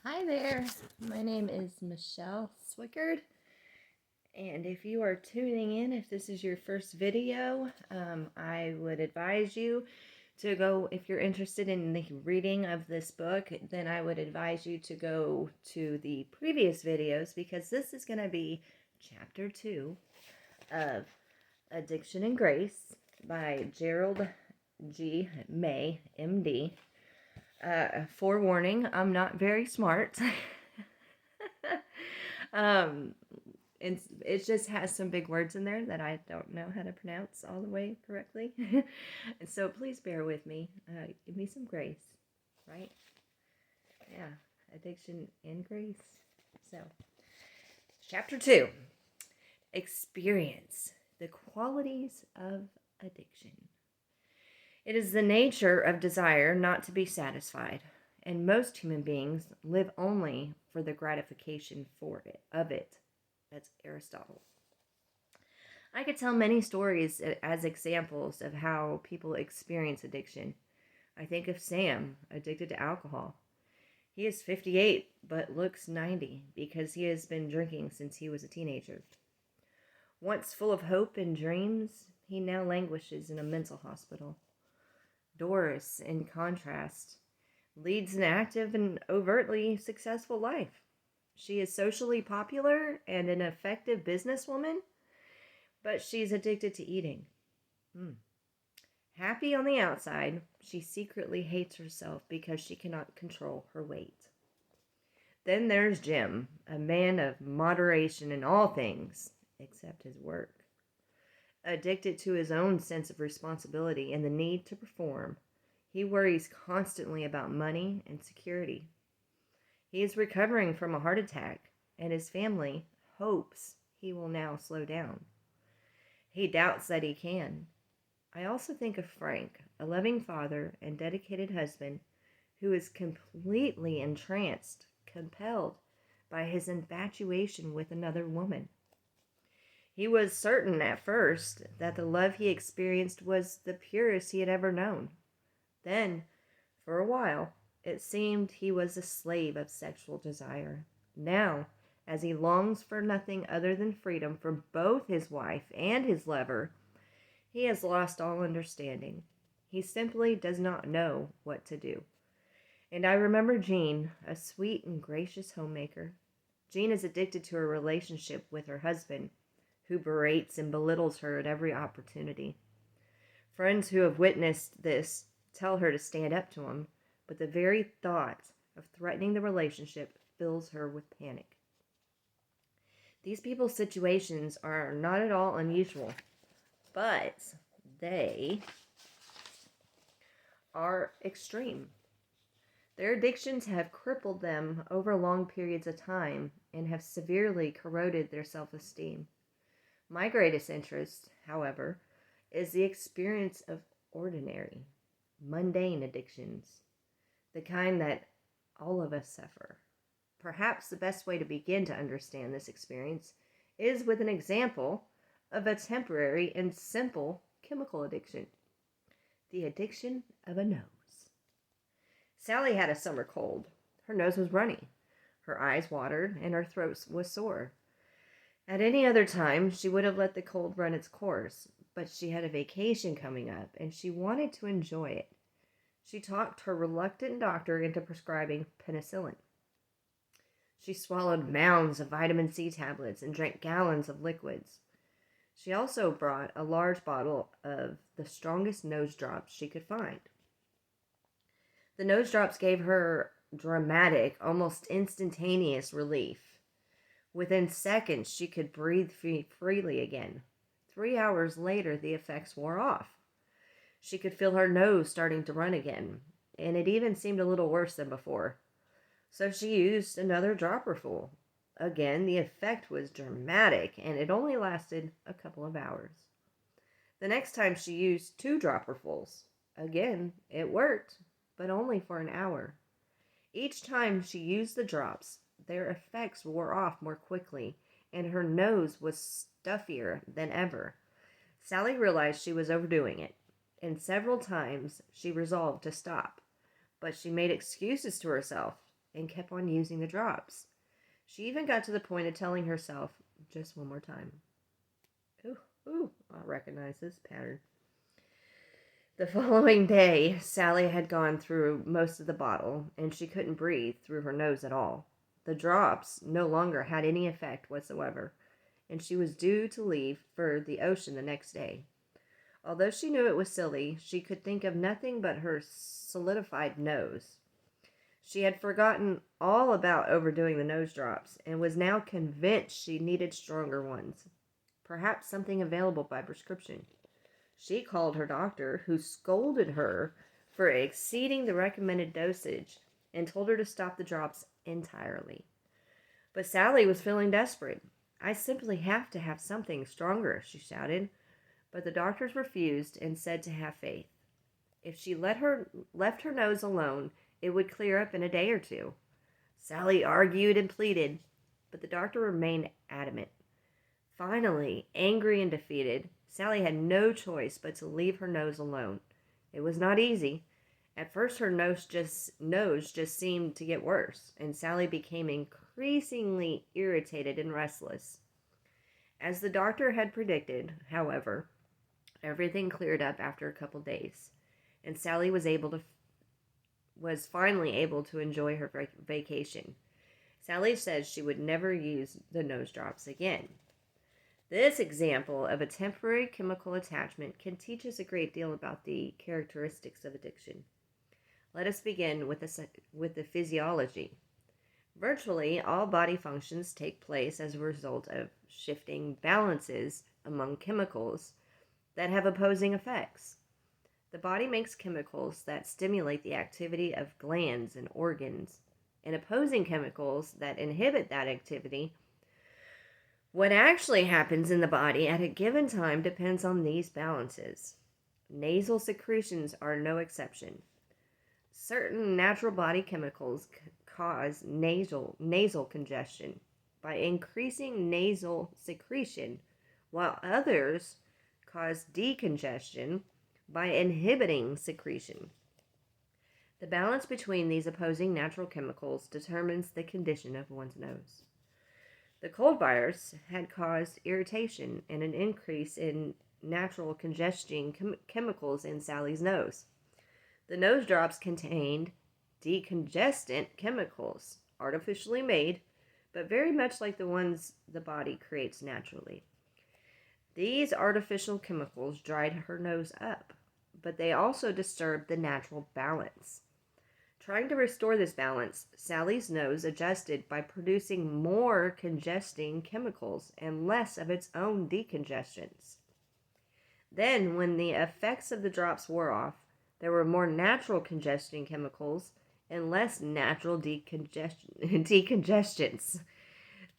Hi there, my name is Michelle Swickard, and if you are tuning in, if this is your first video, I would advise you to go, if you're interested in the reading of this book, then I would advise you to go to the previous videos because this is going to be chapter 2 of Addiction and Grace by Gerald G. May, MD. Forewarning, I'm not very smart. um, it just has some big words in there that I don't know how to pronounce all the way correctly. And so please bear with me. Give me some grace, right? Yeah, addiction and grace. So, chapter 2, experience the qualities of addiction. It is the nature of desire not to be satisfied, and most human beings live only for the gratification of it. That's Aristotle. I could tell many stories as examples of how people experience addiction. I think of Sam, addicted to alcohol. He is 58 but looks 90 because he has been drinking since he was a teenager. Once full of hope and dreams, he now languishes in a mental hospital. Doris, in contrast, leads an active and overtly successful life. She is socially popular and an effective businesswoman, but she's addicted to eating. Happy on the outside, she secretly hates herself because she cannot control her weight. Then there's Jim, a man of moderation in all things, except his work. Addicted to his own sense of responsibility and the need to perform, he worries constantly about money and security. He is recovering from a heart attack, and his family hopes he will now slow down. He doubts that he can. I also think of Frank, a loving father and dedicated husband who is completely entranced, compelled by his infatuation with another woman. He was certain at first that the love he experienced was the purest he had ever known. Then, for a while, it seemed he was a slave of sexual desire. Now, as he longs for nothing other than freedom for both his wife and his lover, he has lost all understanding. He simply does not know what to do. And I remember Jean, a sweet and gracious homemaker. Jean is addicted to her relationship with her husband, who berates and belittles her at every opportunity. Friends who have witnessed this tell her to stand up to him, but the very thought of threatening the relationship fills her with panic. These people's situations are not at all unusual, but they are extreme. Their addictions have crippled them over long periods of time and have severely corroded their self-esteem. My greatest interest, however, is the experience of ordinary, mundane addictions, the kind that all of us suffer. Perhaps the best way to begin to understand this experience is with an example of a temporary and simple chemical addiction. The addiction of a nose. Sally had a summer cold. Her nose was runny, her eyes watered, and her throat was sore. At any other time, she would have let the cold run its course, but she had a vacation coming up, and she wanted to enjoy it. She talked her reluctant doctor into prescribing penicillin. She swallowed mounds of vitamin C tablets and drank gallons of liquids. She also brought a large bottle of the strongest nose drops she could find. The nose drops gave her dramatic, almost instantaneous relief. Within seconds, she could breathe freely again. 3 hours later, the effects wore off. She could feel her nose starting to run again, and it even seemed a little worse than before. So she used another dropperful. Again, the effect was dramatic, and it only lasted a couple of hours. The next time she used 2 dropperfuls. Again, it worked, but only for an hour. Each time she used the drops, their effects wore off more quickly, and her nose was stuffier than ever. Sally realized she was overdoing it, and several times she resolved to stop, but she made excuses to herself. and kept on using the drops. She even got to the point of telling herself, just one more time. Ooh, I recognize this pattern. The following day, Sally had gone through most of the bottle, and she couldn't breathe through her nose at all. The drops no longer had any effect whatsoever, and she was due to leave for the ocean the next day. Although she knew it was silly, she could think of nothing but her solidified nose. She had forgotten all about overdoing the nose drops, and was now convinced she needed stronger ones, perhaps something available by prescription. She called her doctor, who scolded her for exceeding the recommended dosage and told her to stop the drops entirely. But Sally was feeling desperate. "I simply have to have something stronger," she shouted. But the doctors refused and said to have faith. If she left her nose alone, it would clear up in a day or two. Sally argued and pleaded, but the doctor remained adamant. Finally, angry and defeated, Sally had no choice but to leave her nose alone. It was not easy. At first, her nose just seemed to get worse, and Sally became increasingly irritated and restless. As the doctor had predicted, however, everything cleared up after a couple days, and Sally was finally able to enjoy her vacation. Sally says she would never use the nose drops again. This example of a temporary chemical attachment can teach us a great deal about the characteristics of addiction. Let us begin with the physiology. Virtually all body functions take place as a result of shifting balances among chemicals that have opposing effects. The body makes chemicals that stimulate the activity of glands and organs, and opposing chemicals that inhibit that activity. What actually happens in the body at a given time depends on these balances. Nasal secretions are no exception. Certain natural body chemicals cause nasal congestion by increasing nasal secretion, while others cause decongestion by inhibiting secretion. The balance between these opposing natural chemicals determines the condition of one's nose. The cold virus had caused irritation and an increase in natural congesting chemicals in Sally's nose. The nose drops contained decongestant chemicals, artificially made, but very much like the ones the body creates naturally. These artificial chemicals dried her nose up, but they also disturbed the natural balance. Trying to restore this balance, Sally's nose adjusted by producing more congesting chemicals and less of its own decongestants. Then, when the effects of the drops wore off, there were more natural congesting chemicals and less natural decongestants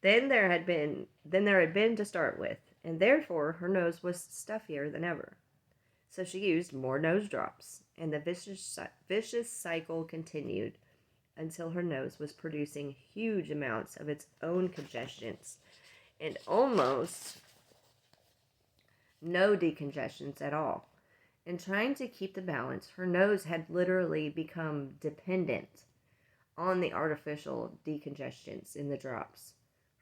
than there had been to start with, and therefore her nose was stuffier than ever. So she used more nose drops, and the vicious cycle continued until her nose was producing huge amounts of its own congestants and almost no decongestants at all. In trying to keep the balance, her nose had literally become dependent on the artificial decongestants in the drops.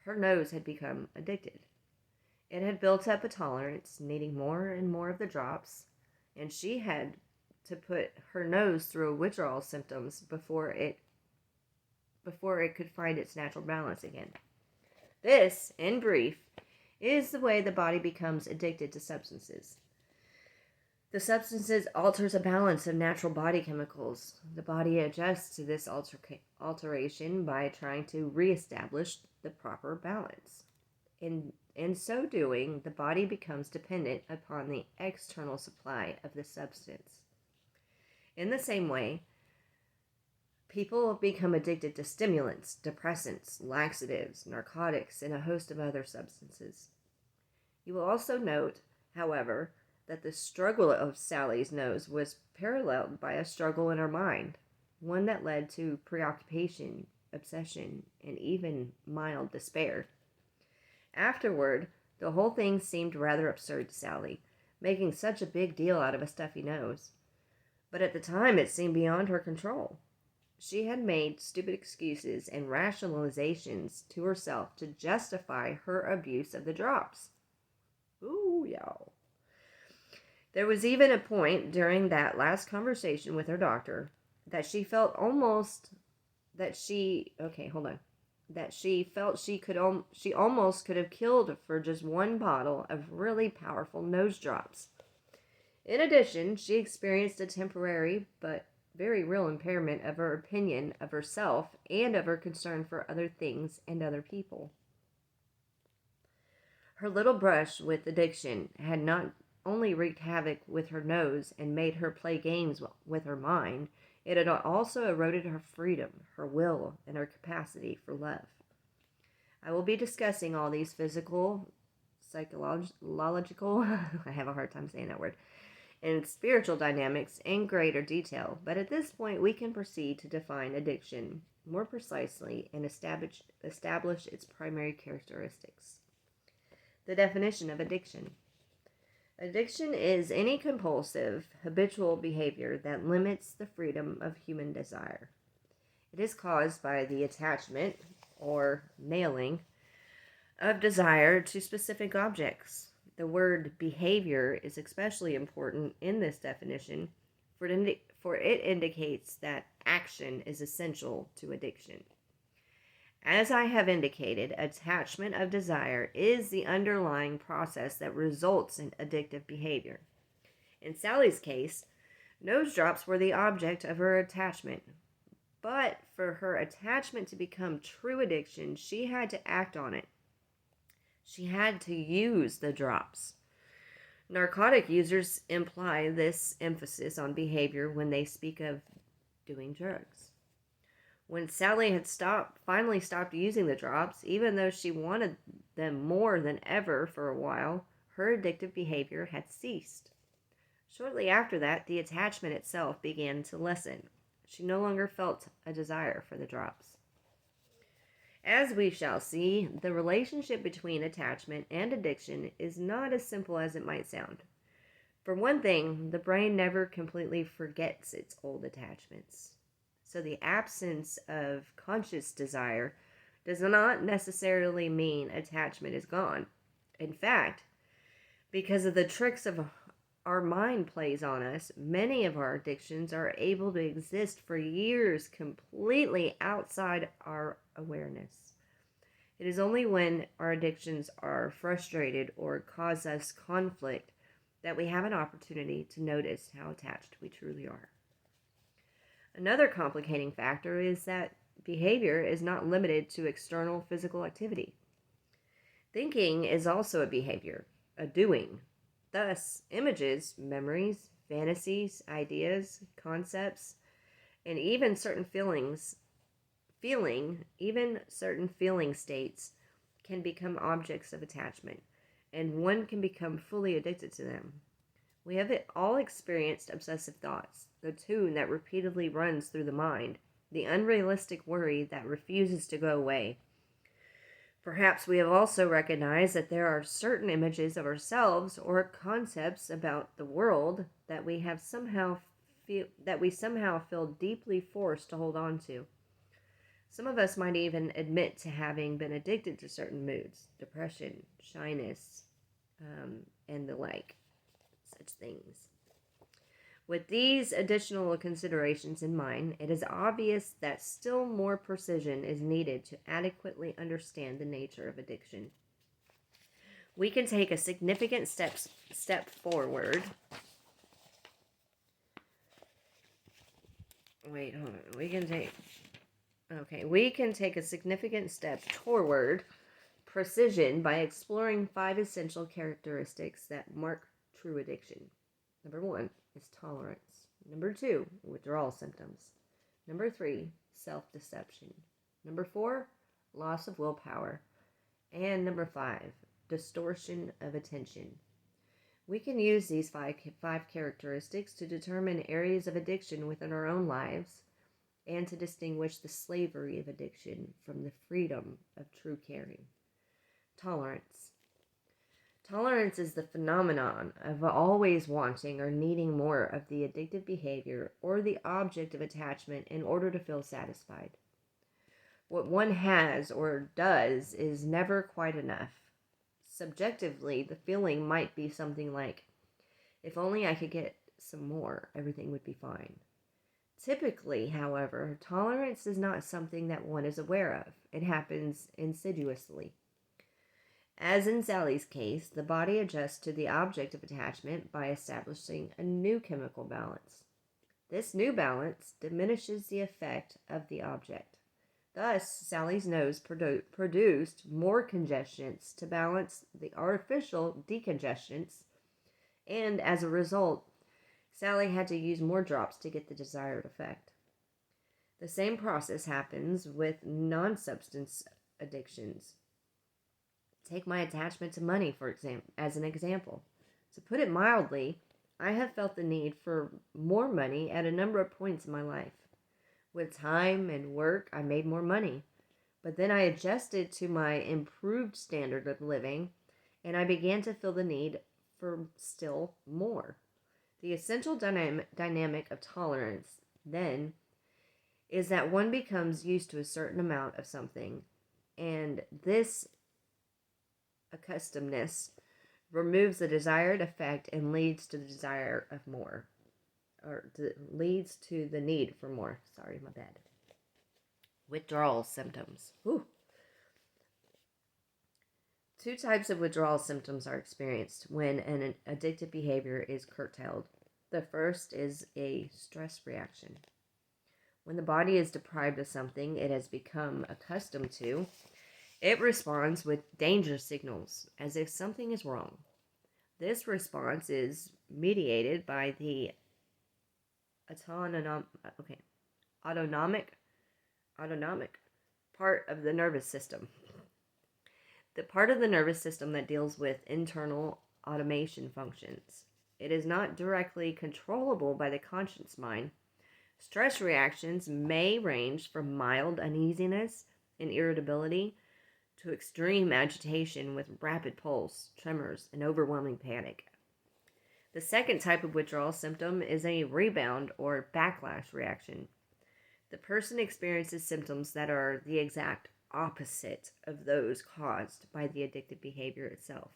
Her nose had become addicted. It had built up a tolerance, needing more and more of the drops, and she had to put her nose through withdrawal symptoms before it could find its natural balance again. This, in brief, is the way the body becomes addicted to substances. The substances alters a balance of natural body chemicals. The body adjusts to this alteration by trying to reestablish the proper balance. In so doing, the body becomes dependent upon the external supply of the substance. In the same way, people become addicted to stimulants, depressants, laxatives, narcotics, and a host of other substances. You will also note, however, that the struggle of Sally's nose was paralleled by a struggle in her mind, one that led to preoccupation, obsession, and even mild despair. Afterward, the whole thing seemed rather absurd to Sally, making such a big deal out of a stuffy nose. But at the time, it seemed beyond her control. She had made stupid excuses and rationalizations to herself to justify her abuse of the drops. Ooh, y'all. There was even a point during that last conversation with her doctor that she felt almost that she okay, hold on. That she felt she almost could have killed for just one bottle of really powerful nose drops. In addition, she experienced a temporary but very real impairment of her opinion of herself and of her concern for other things and other people. Her little brush with addiction had not only wreaked havoc with her nose and made her play games with her mind, it had also eroded her freedom, her will, and her capacity for love. I will be discussing all these physical, psychological, I have a hard time saying that word, and spiritual dynamics in greater detail, but at this point we can proceed to define addiction more precisely and establish its primary characteristics. The definition of addiction. Addiction is any compulsive, habitual behavior that limits the freedom of human desire. It is caused by the attachment, or nailing, of desire to specific objects. The word behavior is especially important in this definition, for it indicates that action is essential to addiction. As I have indicated, attachment of desire is the underlying process that results in addictive behavior. In Sally's case, nose drops were the object of her attachment. But for her attachment to become true addiction, she had to act on it. She had to use the drops. Narcotic users imply this emphasis on behavior when they speak of doing drugs. When Sally had finally stopped using the drops, even though she wanted them more than ever for a while, her addictive behavior had ceased. Shortly after that, the attachment itself began to lessen. She no longer felt a desire for the drops. As we shall see, the relationship between attachment and addiction is not as simple as it might sound. For one thing, the brain never completely forgets its old attachments. So the absence of conscious desire does not necessarily mean attachment is gone. In fact, because of the tricks of our mind plays on us, many of our addictions are able to exist for years completely outside our awareness. It is only when our addictions are frustrated or cause us conflict that we have an opportunity to notice how attached we truly are. Another complicating factor is that behavior is not limited to external physical activity. Thinking is also a behavior, a doing. Thus, images, memories, fantasies, ideas, concepts, and even certain feeling states can become objects of attachment, and one can become fully addicted to them. We have all experienced obsessive thoughts, the tune that repeatedly runs through the mind, the unrealistic worry that refuses to go away. Perhaps we have also recognized that there are certain images of ourselves or concepts about the world that we somehow feel deeply forced to hold on to. Some of us might even admit to having been addicted to certain moods, depression, shyness, and the like. Such things. With these additional considerations in mind, it is obvious that still more precision is needed to adequately understand the nature of addiction. We can take a significant step forward. Wait, hold on. We can take a significant step toward precision by exploring 5 essential characteristics that mark true addiction. Number 1 is tolerance. Number 2, withdrawal symptoms. Number 3, self-deception. Number 4, loss of willpower. And number 5, distortion of attention. We can use these five characteristics to determine areas of addiction within our own lives and to distinguish the slavery of addiction from the freedom of true caring. Tolerance. Tolerance is the phenomenon of always wanting or needing more of the addictive behavior or the object of attachment in order to feel satisfied. What one has or does is never quite enough. Subjectively, the feeling might be something like, if only I could get some more, everything would be fine. Typically, however, tolerance is not something that one is aware of. It happens insidiously. As in Sally's case, the body adjusts to the object of attachment by establishing a new chemical balance. This new balance diminishes the effect of the object. Thus, Sally's nose produced more congestants to balance the artificial decongestants, and as a result, Sally had to use more drops to get the desired effect. The same process happens with non-substance addictions. Take my attachment to money, as an example. To put it mildly, I have felt the need for more money at a number of points in my life. With time and work, I made more money. But then I adjusted to my improved standard of living, and I began to feel the need for still more. The essential dynamic of tolerance, then, is that one becomes used to a certain amount of something, and this accustomedness removes the desired effect and leads to the desire of more, leads to the need for more. Sorry, my bad. Withdrawal symptoms. Whew. Two types of withdrawal symptoms are experienced when an addictive behavior is curtailed. The first is a stress reaction. When the body is deprived of something it has become accustomed to, it responds with danger signals as if something is wrong. This response is mediated by the autonomic part of the nervous system. The part of the nervous system that deals with internal automation functions. It is not directly controllable by the conscious mind. Stress reactions may range from mild uneasiness and irritability to extreme agitation with rapid pulse, tremors, and overwhelming panic. The second type of withdrawal symptom is a rebound or backlash reaction. The person experiences symptoms that are the exact opposite of those caused by the addictive behavior itself.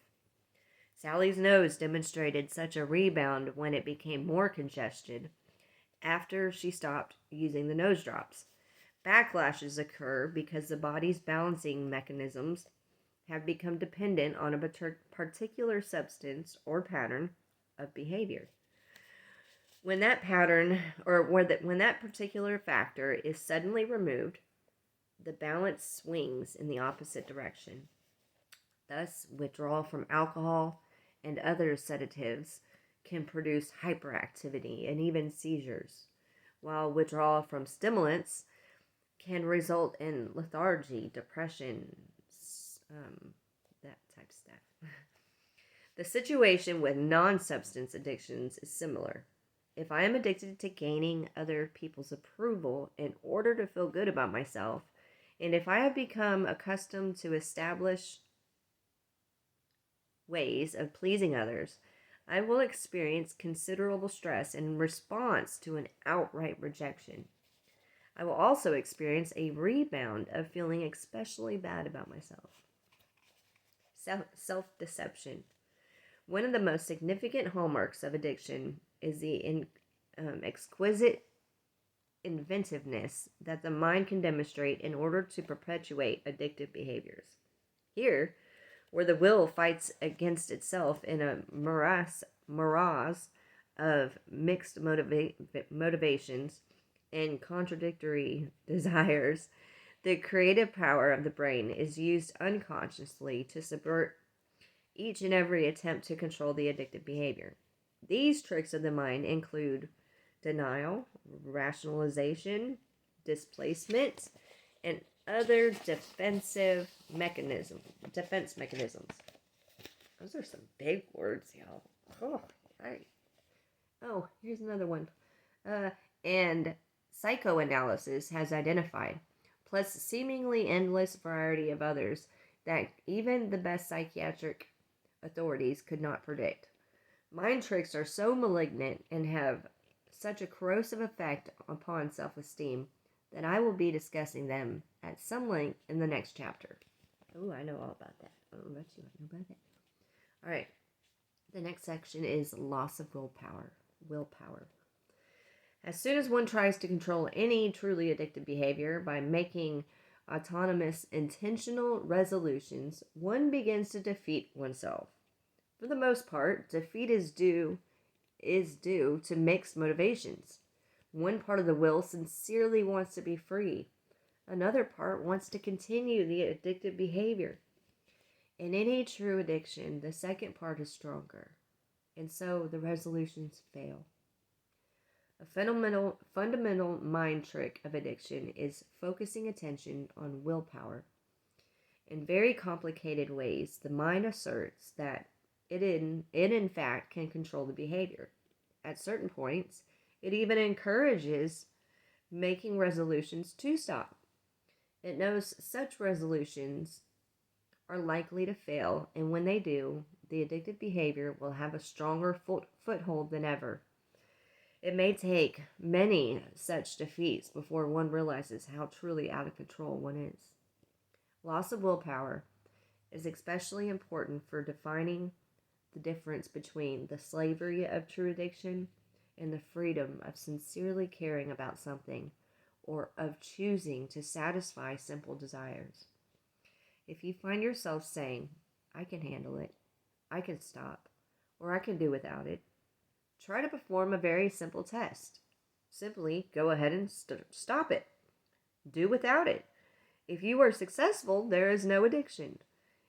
Sally's nose demonstrated such a rebound when it became more congested after she stopped using the nose drops. Backlashes occur because the body's balancing mechanisms have become dependent on a particular substance or pattern of behavior. When that pattern when that particular factor is suddenly removed, the balance swings in the opposite direction. Thus, withdrawal from alcohol and other sedatives can produce hyperactivity and even seizures, while withdrawal from stimulants can result in lethargy, depression, that type of stuff. The situation with non-substance addictions is similar. If I am addicted to gaining other people's approval in order to feel good about myself, and if I have become accustomed to established ways of pleasing others, I will experience considerable stress in response to an outright rejection. I will also experience a rebound of feeling especially bad about myself. Self-deception. One of the most significant hallmarks of addiction is the exquisite inventiveness that the mind can demonstrate in order to perpetuate addictive behaviors. Here, where the will fights against itself in a morass of mixed motivations and contradictory desires, the creative power of the brain is used unconsciously to subvert each and every attempt to control the addictive behavior. These tricks of the mind include denial, rationalization, displacement, and other defense mechanisms. Those are some big words, y'all. Oh, right. Oh, here's another one. And psychoanalysis has identified, plus seemingly endless variety of others, that even the best psychiatric authorities could not predict. Mind tricks are so malignant and have such a corrosive effect upon self-esteem that I will be discussing them at some length in the next chapter. Oh, I know all about that. I don't know about you. I know about that. All right. The next section is loss of willpower. Willpower. As soon as one tries to control any truly addictive behavior by making autonomous, intentional resolutions, one begins to defeat oneself. For the most part, defeat is due to mixed motivations. One part of the will sincerely wants to be free. Another part wants to continue the addictive behavior. In any true addiction, the second part is stronger, and so the resolutions fail. A fundamental mind trick of addiction is focusing attention on willpower. In very complicated ways, the mind asserts that it in fact can control the behavior. At certain points, it even encourages making resolutions to stop. It knows such resolutions are likely to fail, and when they do, the addictive behavior will have a stronger foothold than ever. It may take many such defeats before one realizes how truly out of control one is. Loss of willpower is especially important for defining the difference between the slavery of true addiction and the freedom of sincerely caring about something or of choosing to satisfy simple desires. If you find yourself saying, I can handle it, I can stop, or I can do without it, try to perform a very simple test. Simply go ahead and stop it. Do without it. If you are successful, there is no addiction.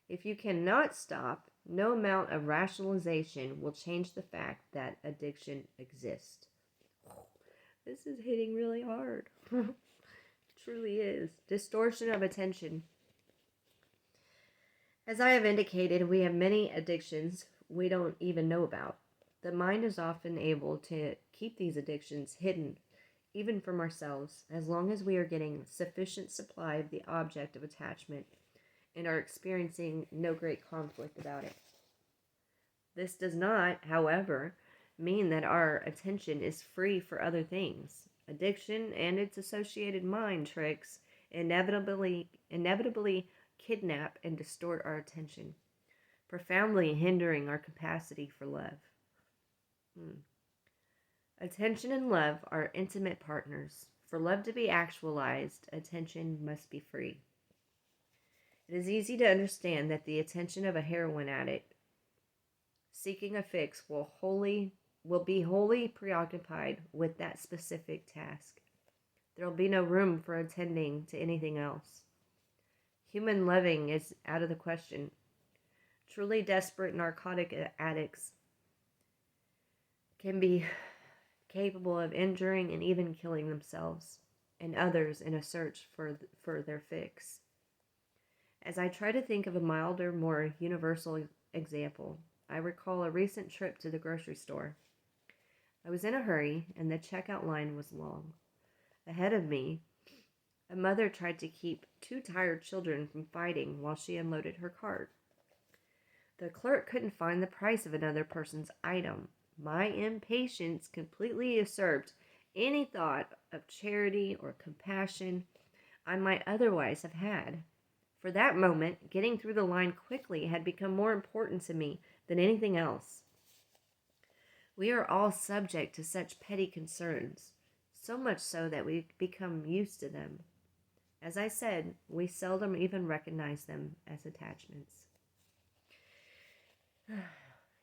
If you cannot stop, no amount of rationalization will change the fact that addiction exists. This is hitting really hard. It truly is. Distortion of attention. As I have indicated, we have many addictions we don't even know about. The mind is often able to keep these addictions hidden, even from ourselves, as long as we are getting sufficient supply of the object of attachment and are experiencing no great conflict about it. This does not, however, mean that our attention is free for other things. Addiction and its associated mind tricks inevitably kidnap and distort our attention, profoundly hindering our capacity for love. Attention and love are intimate partners. For love to be actualized, attention must be free. It is easy to understand that the attention of a heroin addict seeking a fix will be wholly preoccupied with that specific task. There will be no room for attending to anything else. Human loving is out of the question. Truly desperate narcotic addicts can be capable of injuring and even killing themselves and others in a search for their fix. As I try to think of a milder, more universal example, I recall a recent trip to the grocery store. I was in a hurry, and the checkout line was long. Ahead of me, a mother tried to keep two tired children from fighting while she unloaded her cart. The clerk couldn't find the price of another person's item. My impatience completely usurped any thought of charity or compassion I might otherwise have had. For that moment, getting through the line quickly had become more important to me than anything else. We are all subject to such petty concerns, so much so that we become used to them. As I said, we seldom even recognize them as attachments.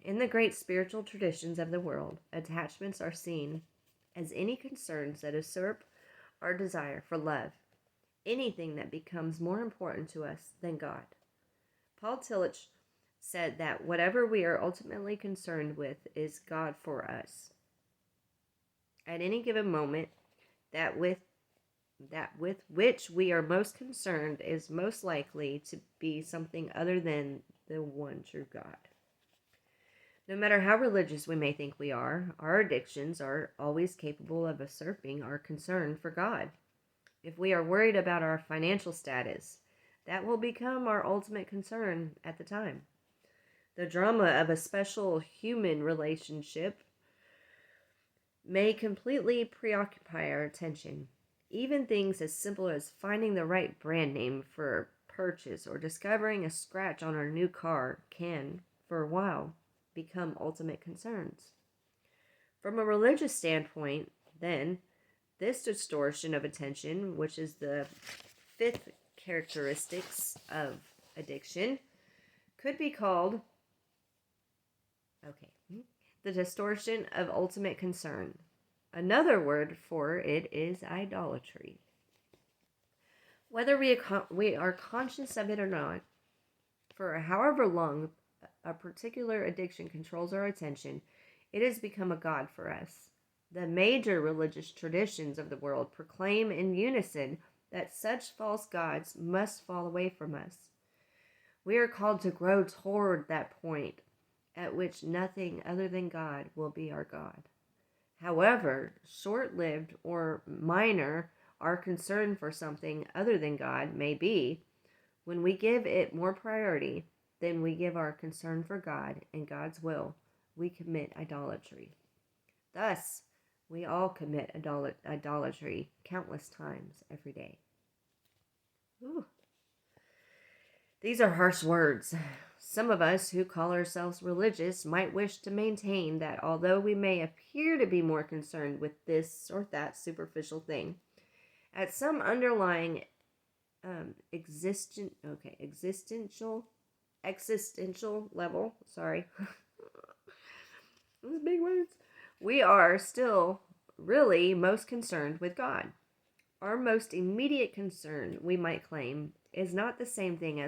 In the great spiritual traditions of the world, attachments are seen as any concerns that usurp our desire for love, anything that becomes more important to us than God. Paul Tillich said that whatever we are ultimately concerned with is God for us. At any given moment, that with which we are most concerned is most likely to be something other than the one true God. No matter how religious we may think we are, our addictions are always capable of usurping our concern for God. If we are worried about our financial status, that will become our ultimate concern at the time. The drama of a special human relationship may completely preoccupy our attention. Even things as simple as finding the right brand name for purchase or discovering a scratch on our new car can, for a while, become ultimate concerns. From a religious standpoint, then, this distortion of attention, which is the fifth characteristics of addiction, could be called the distortion of ultimate concern. Another word for it is idolatry. Whether we are conscious of it or not, for however long a particular addiction controls our attention, it has become a god for us. The major religious traditions of the world proclaim in unison that such false gods must fall away from us. We are called to grow toward that point at which nothing other than God will be our God. However short-lived or minor our concern for something other than God may be, when we give it more priority than we give our concern for God and God's will, we commit idolatry. Thus, we all commit idolatry countless times every day. Ooh. These are harsh words. Some of us who call ourselves religious might wish to maintain that although we may appear to be more concerned with this or that superficial thing, at some underlying existential level, those big words, we are still really most concerned with God. Our most immediate concern, we might claim, is not the same thing as